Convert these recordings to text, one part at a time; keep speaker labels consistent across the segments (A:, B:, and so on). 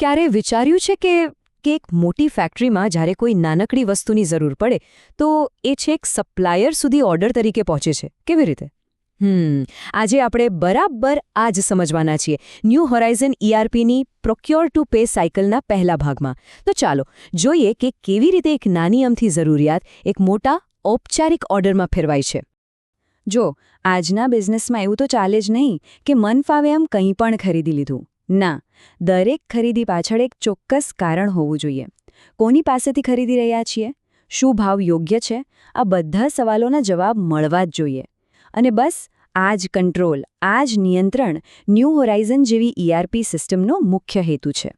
A: ક્યારે વિચાર્યું છે કે એક મોટી ફેક્ટરીમાં જ્યારે કોઈ નાનકડી વસ્તુની જરૂર પડે તો એ છેક સપ્લાયર સુધી ઓર્ડર તરીકે પહોંચે છે કેવી રીતે? આજે આપણે બરાબર આ જ સમજવાના છીએ ન્યૂ હોરાઇઝન ERPની પ્રોક્યોર ટુ પે સાયકલના પહેલા ભાગમાં. તો ચાલો જોઈએ કે કેવી રીતે એક નાની અમથી જરૂરિયાત એક મોટા ઔપચારિક ઓર્ડરમાં ફેરવાય છે.
B: જો આજના બિઝનેસમાં એવું તો ચાલે જ નહીં કે મન ફાવે એમ કંઈ પણ ખરીદી લીધું. ના, દરેક ખરીદી પાછળ એક ચોક્કસ કારણ હોવું જોઈએ. કોની પાસેથી ખરીદી રહ્યા છીએ? શું ભાવ યોગ્ય છે? આ બધા સવાલોના જવાબ મળવા જ જોઈએ. અને બસ આ જ કંટ્રોલ, આ જ નિયંત્રણ ન્યૂ હોરાઇઝન જેવી ERP સિસ્ટમનો મુખ્ય હેતુ છે.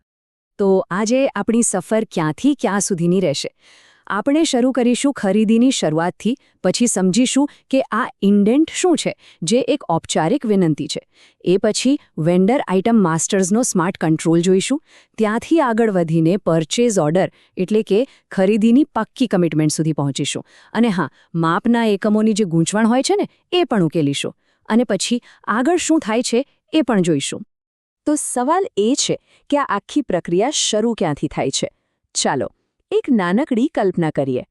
A: તો આજે આપણી સફર ક્યાંથી ક્યાં સુધીની રહેશે? આપણે શરૂ કરીશું ખરીદીની શરૂઆતથી, પછી સમજીશું કે આ ઇન્ડેન્ટ શું છે જે એક ઔપચારિક વિનંતી છે. એ પછી વેન્ડર આઇટમ માસ્ટર્સનો સ્માર્ટ કંટ્રોલ જોઈશું. ત્યાંથી આગળ વધીને પરચેઝ ઓર્ડર એટલે કે ખરીદીની પાક્કી કમિટમેન્ટ સુધી પહોંચીશું. અને હા, માપના એકમોની જે ગૂંચવણ હોય છે ને એ પણ ઉકેલીશું. અને પછી આગળ શું થાય છે એ પણ જોઈશું. તો સવાલ એ છે કે આ આખી પ્રક્રિયા શરૂ ક્યાંથી થાય છે? ચાલો એક નાનકડી કલ્પના કરીએ.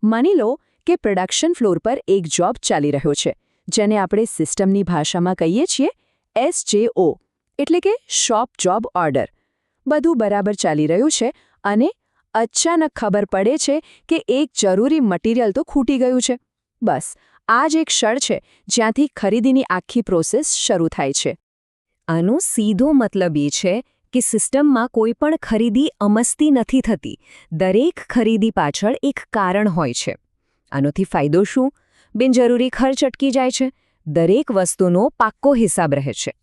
A: માની લો કે પ્રોડક્શન ફ્લોર પર એક જોબ ચાલી રહ્યો છે, જેને આપણે સિસ્ટમની ભાષામાં કહીએ છીએ SJO, એટલે કે શોપ જોબ ઓર્ડર. બધું બરાબર ચાલી રહ્યું છે અને અચાનક ખબર પડે છે કે એક જરૂરી મટીરિયલ તો ખૂટી ગયું છે. બસ આ જ એક ક્ષણ છે જ્યાંથી ખરીદીની આખી પ્રોસેસ શરૂ થાય છે. આનો સીધો મતલબ એ છે કે સિસ્ટમમાં કોઈ પણ ખરીદી અમસ્તી નથી થતી. દરેક ખરીદી પાછળ એક કારણ હોય છે. આનોથી ફાયદો શું? બિનજરૂરી ખર્ચ અટકી જાય છે. દરેક વસ્તુનો પાક્કો હિસાબ રહે છે.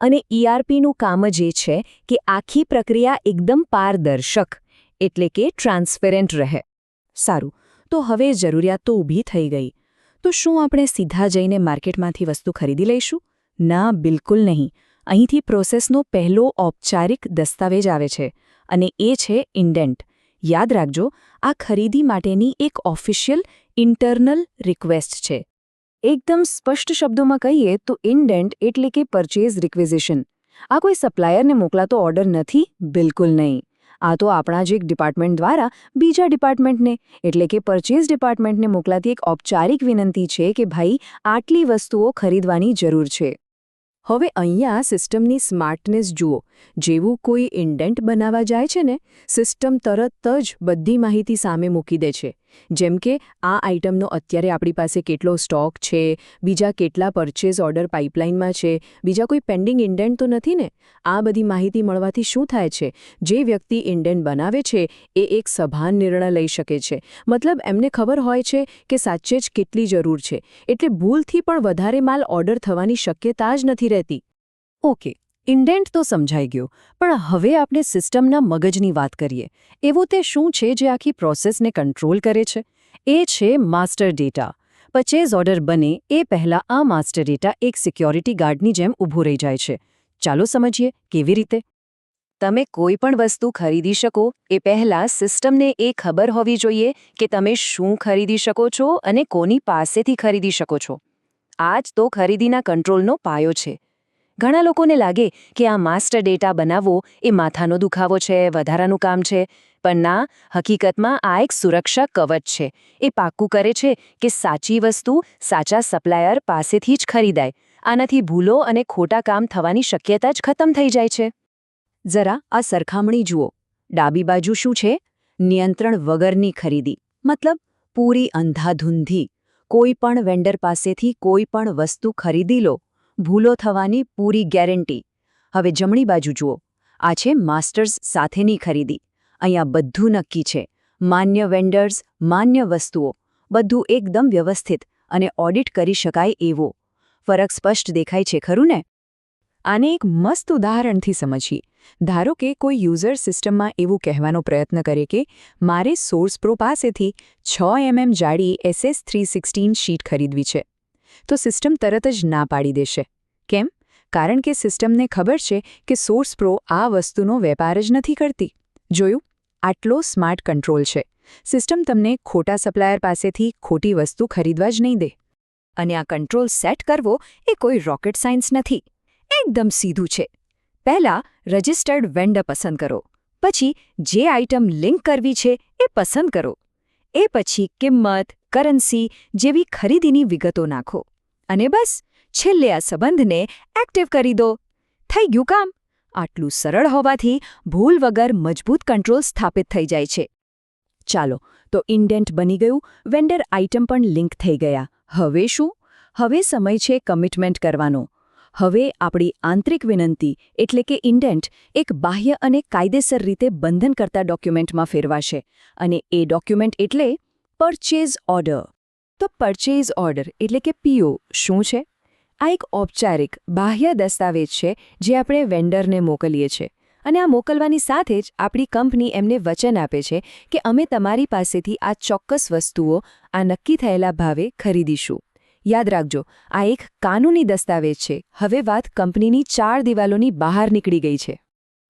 A: અને ERPનું કામ જ એ છે કે આખી પ્રક્રિયા એકદમ પારદર્શક એટલે કે ટ્રાન્સપેરેન્ટ રહે. સારું, તો હવે જરૂરિયાત તો ઊભી થઈ ગઈ. તો શું આપણે સીધા જઈને માર્કેટમાંથી વસ્તુ ખરીદી લઈશું? ના, બિલકુલ નહીં. અહીંથી પ્રોસેસનો પહેલો ઔપચારિક દસ્તાવેજ આવે છે અને એ છે ઇન્ડેન્ટ. યાદ રાખજો, આ ખરીદી માટેની એક ઓફિશિયલ ઇન્ટરનલ રિક્વેસ્ટ છે. એકદમ સ્પષ્ટ શબ્દોમાં કહીએ તો ઇન્ડેન્ટ એટલે કે પરચેઝ રિક્વેઝિશન. આ કોઈ સપ્લાયરને મોકલાતો ઓર્ડર નથી, બિલકુલ નહીં. આ તો આપણા જ એક ડિપાર્ટમેન્ટ દ્વારા બીજા ડિપાર્ટમેન્ટને એટલે કે પરચેઝ ડિપાર્ટમેન્ટને મોકલાતી એક ઔપચારિક વિનંતી છે કે ભાઈ આટલી વસ્તુઓ ખરીદવાની જરૂર છે. હવે અહીંયા સિસ્ટમની સ્માર્ટનેસ જુઓ. જેવું કોઈ ઇન્ડેન્ટ બનાવવા જાય છે ને, સિસ્ટમ તરત જ બધી માહિતી સામે મૂકી દે છે. જેમ કે આ આઇટમનો અત્યારે આપણી પાસે કેટલો સ્ટોક છે, બીજા કેટલા પરચેઝ ઓર્ડર પાઇપલાઇનમાં છે, બીજા કોઈ પેન્ડિંગ ઇન્ડેન્ટ તો નથી ને. આ બધી માહિતી મળવાથી શું થાય છે? જે વ્યક્તિ ઇન્ડેન્ટ બનાવે છે એ એક સભાન નિર્ણય લઈ શકે છે. મતલબ એમને ખબર હોય છે કે સાચે જ કેટલી જરૂર છે, એટલે ભૂલથી પણ વધારે માલ ઓર્ડર થવાની શક્યતા જ નથી રહેતી. ઓકે, ઇન્ડેન્ટ તો સમજાઈ ગયો, પણ હવે આપણે સિસ્ટમના મગજની વાત કરીએ. એવું તે શું છે જે આખી પ્રોસેસને કંટ્રોલ કરે છે? એ છે માસ્ટર ડેટા. પરચેઝ ઓર્ડર બને એ પહેલાં આ માસ્ટર ડેટા એક સિક્યોરિટી ગાર્ડની જેમ ઊભો રહી જાય છે. ચાલો સમજીએ કેવી રીતે. તમે કોઈ પણ વસ્તુ ખરીદી શકો એ પહેલાં સિસ્ટમને એ ખબર હોવી જોઈએ કે તમે શું ખરીદી શકો છો અને કોની પાસેથી ખરીદી શકો છો. આ જ તો ખરીદીના કંટ્રોલનો પાયો છે. ઘણા લોકોને લાગે કે આ માસ્ટર ડેટા બનાવવો એ માથાનો દુખાવો છે, વધારાનું કામ છે. પણ ના, હકીકતમાં આ એક સુરક્ષા કવચ છે. એ પાક્કું કરે છે કે સાચી વસ્તુ સાચા સપ્લાયર પાસેથી જ ખરીદાય. આનાથી ભૂલો અને ખોટા કામ થવાની શક્યતા જ ખતમ થઈ જાય છે. જરા આ સરખામણી જુઓ. ડાબી બાજુ શું છે? નિયંત્રણ વગરની ખરીદી, મતલબ પૂરી અંધાધૂંધી. કોઈ પણ વેન્ડર પાસેથી કોઈ પણ વસ્તુ ખરીદી લો, ભૂલો થવાની પૂરી ગેરંટી. હવે જમણી બાજુ જુઓ. આ છે માસ્ટર્સ સાથેની ખરીદી. અહીંયા બધું નક્કી છે. માન્ય વેન્ડર્સ, માન્ય વસ્તુઓ, બધું એકદમ વ્યવસ્થિત અને ઓડિટ કરી શકાય એવો. ફરક સ્પષ્ટ દેખાય છે ખરું ને? આને એક મસ્ત ઉદાહરણથી સમજીએ. ધારો કે કોઈ યુઝર સિસ્ટમમાં એવું કહેવાનો પ્રયત્ન કરે કે મારે સોર્સ પ્રો પાસેથી 6 mm જાડી SS316 શીટ ખરીદવી છે. તો સિસ્ટમ તરત જ ના પાડી દેશે. કેમ? કારણ કે સિસ્ટમને ખબર છે કે સોર્સ પ્રો આ વસ્તુનો વેપાર જ નથી કરતી. જોયું? આટલો સ્માર્ટ કંટ્રોલ છે. સિસ્ટમ તમને ખોટા સપ્લાયર પાસેથી ખોટી વસ્તુ ખરીદવા જ નહીં દે. અને આ કંટ્રોલ સેટ કરવો એ કોઈ રોકેટ સાયન્સ નથી. એકદમ સીધું છે. પહેલાં રજિસ્ટર્ડ વેન્ડર પસંદ કરો, પછી જે આઇટમ લિંક કરવી છે એ પસંદ કરો. એ પછી કિંમત, કરન્સી જેવી ખરીદીની વિગતો નાખો. અને બસ છેલ્લે આ સંબંધને એક્ટિવ કરી દો. થઈ ગયું કામ. આટલું સરળ હોવાથી ભૂલ વગર મજબૂત કંટ્રોલ સ્થાપિત થઈ જાય છે. ચાલો, તો ઇન્ડેન્ટ બની ગયું, વેન્ડર આઇટમ પણ લિંક થઈ ગયા. હવે શું? હવે સમય છે કમિટમેન્ટ કરવાનો. હવે આપણી આંતરિક વિનંતી એટલે કે ઇન્ડેન્ટ એક બાહ્ય અને કાયદેસર રીતે બંધન કરતા ડોક્યુમેન્ટમાં ફેરવાશે. અને એ ડોક્યુમેન્ટ એટલે પરચેઝ ઓર્ડર. તો પરચેઝ ઓર્ડર એટલે કે પીઓ શું છે? આ એક ઔપચારિક બાહ્ય દસ્તાવેજ છે જે આપણે વેન્ડરને મોકલીએ છીએ. અને આ મોકલવાની સાથે જ આપણી કંપની એમને વચન આપે છે કે અમે તમારી પાસેથી આ ચોક્કસ વસ્તુઓ આ નક્કી થયેલા ભાવે ખરીદીશું. યાદ રાખજો, આ એક કાનૂની દસ્તાવેજ છે. હવે વાત કંપનીની 4 દિવાલોની બહાર નીકળી ગઈ છે.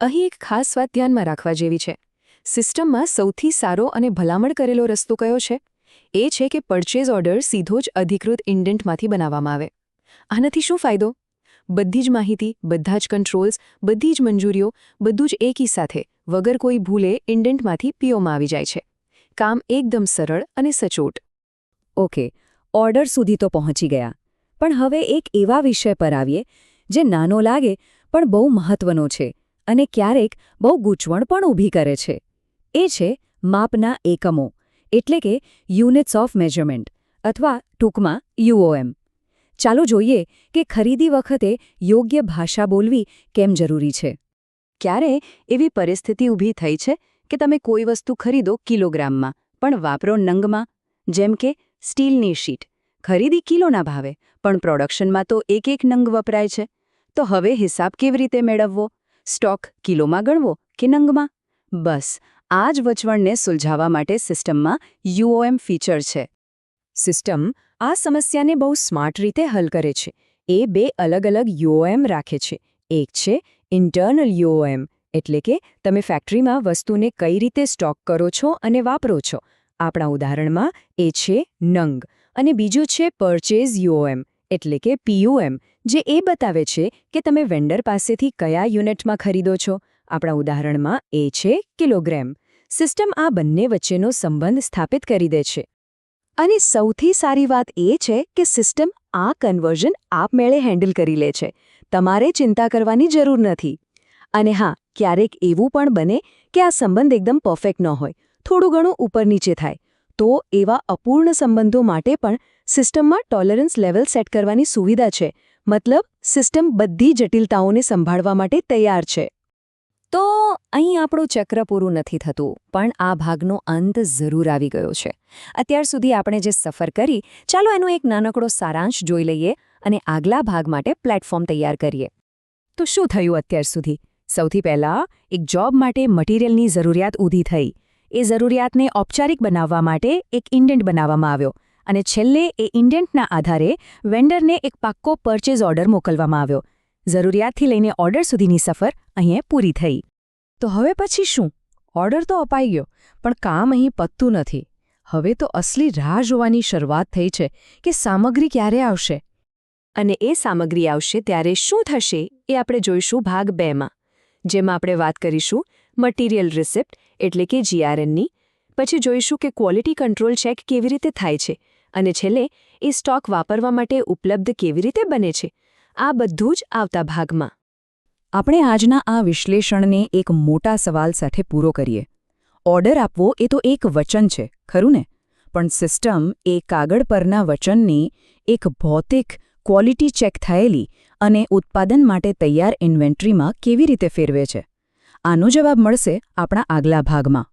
A: અહીં એક ખાસ વાત ધ્યાનમાં રાખવા જેવી છે. સિસ્ટમમાં સૌથી સારો અને ભલામણ કરેલો રસ્તો કયો છે? એ છે કે પરચેઝ ઓર્ડર સીધો જ અધિકૃત ઇન્ડેન્ટમાંથી બનાવવામાં આવે. આનાથી શું ફાયદો? બધી જ માહિતી, બધા જ કંટ્રોલ્સ, બધી જ મંજૂરીઓ, બધું જ એકી સાથે વગર કોઈ ભૂલે ઇન્ડેન્ટમાંથી પીઓમાં આવી જાય છે. કામ એકદમ સરળ અને સચોટ. ઓકે, ઓર્ડર સુધી તો પહોંચી ગયા. પણ હવે એક એવા વિષય પર આવીએ જે નાનો લાગે પણ બહુ મહત્વનો છે અને ક્યારેક બહુ ગૂંચવણ પણ ઊભી કરે છે. એ છે માપના એકમો, એટલે કે યુનિટ્સ ઓફ મેઝરમેન્ટ અથવા ટૂંકમાં યુઓએમ. ચાલો જોઈએ કે ખરીદી વખતે યોગ્ય ભાષા બોલવી કેમ જરૂરી છે. ક્યારે એવી પરિસ્થિતિ ઊભી થઈ છે કે તમે કોઈ વસ્તુ ખરીદો કિલોગ્રામમાં પણ વાપરો નંગમાં? જેમ કે સ્ટીલની શીટ ખરીદી કિલોના ભાવે, પણ પ્રોડક્શનમાં તો એક નંગ વપરાય છે. તો હવે હિસાબ કેવી રીતે મેળવવો? સ્ટોક કિલોમાં ગણવો કે નંગમાં? બસ આ જ વચવણને સુલઝાવવા માટે સિસ્ટમમાં યુઓએમ ફીચર છે. સિસ્ટમ આ સમસ્યાને બહુ સ્માર્ટ રીતે હલ કરે છે. એ 2 અલગ-અલગ યુઓએમ રાખે છે. એક છે ઇન્ટરનલ યુઓએમ, એટલે કે તમે ફેક્ટરીમાં વસ્તુને કઈ રીતે સ્ટોક કરો છો અને વાપરો છો. આપણા ઉદાહરણમાં એ છે નંગ. અને બીજું છે પરચેઝ યુઓએમ, એટલે કે પીયુએમ, જે એ બતાવે છે કે તમે વેન્ડર પાસેથી કયા યુનિટમાં ખરીદો છો. આપણા ઉદાહરણમાં એ છે કિલોગ્રામ. સિસ્ટમ આ બંને વચ્ચેનો સંબંધ સ્થાપિત કરી દે છે. અને સૌથી સારી વાત એ છે કે સિસ્ટમ આ કન્વર્ઝન આપમેળે હેન્ડલ કરી લે છે. તમારે ચિંતા કરવાની જરૂર નથી. અને હા, ક્યારેક એવું પણ બને કે આ સંબંધ એકદમ પરફેક્ટ ન હોય, થોડું ઘણું ઉપર નીચે થાય. તો એવા અપૂર્ણ સંબંધો માટે પણ સિસ્ટમમાં ટોલરન્સ લેવલ સેટ કરવાની સુવિધા છે. મતલબ સિસ્ટમ બધી જટિલતાઓને સંભાળવા માટે તૈયાર છે. તો અહીં આપણું ચક્ર પૂરું નથી થતું, પણ આ ભાગનો અંત જરૂર આવી ગયો છે. અત્યાર સુધી આપણે જે સફર કરી, ચાલો એનો એક નાનકડો સારાંશ જોઈ લઈએ અને આગલા ભાગ માટે પ્લેટફોર્મ તૈયાર કરીએ. તો શું થયું અત્યાર સુધી? સૌથી પહેલાં એક જોબ માટે મટીરિયલની જરૂરિયાત ઊભી થઈ. એ જરૂરિયાતને ઔપચારિક બનાવવા માટે એક ઇન્ડેન્ટ બનાવવામાં આવ્યો. અને છેલ્લે એ ઇન્ડેન્ટના આધારે વેન્ડરને એક પાક્કો પરચેઝ ઓર્ડર મોકલવામાં આવ્યો. જરૂરિયાતથી લઈને ઓર્ડર સુધીની સફર અહીં પૂરી થઈ. તો હવે પછી શું? ઓર્ડર તો અપાઈ ગયો, પણ કામ અહીં પતતું નથી. હવે તો અસલી રાહ જોવાની શરૂઆત થઈ છે કે સામગ્રી ક્યારે આવશે. અને એ સામગ્રી આવશે ત્યારે શું થશે એ આપણે જોઈશું ભાગ 2માં. જેમાં આપણે વાત કરીશું મટીરિયલ રિસિપ્ટ એટલે કે જીઆરએનની. પછી જોઈશું કે ક્વોલિટી કંટ્રોલ ચેક કેવી રીતે થાય છે. અને છેલ્લે એ સ્ટોક વાપરવા માટે ઉપલબ્ધ કેવી રીતે બને છે. આ બધું જ આવતા ભાગમાં. આપણે આજના આ વિશ્લેષણને એક મોટા સવાલ સાથે પૂરો કરીએ. ઓર્ડર આપવો એ તો એક વચન છે, ખરું ને? પણ સિસ્ટમ એ કાગળ પરના વચનની એક ભૌતિક ક્વોલિટી ચેક થયેલી અને ઉત્પાદન માટે તૈયાર ઇન્વેન્ટરીમાં કેવી રીતે ફેરવે છે? આનો જવાબ મળશે આપણા આગલા ભાગમાં.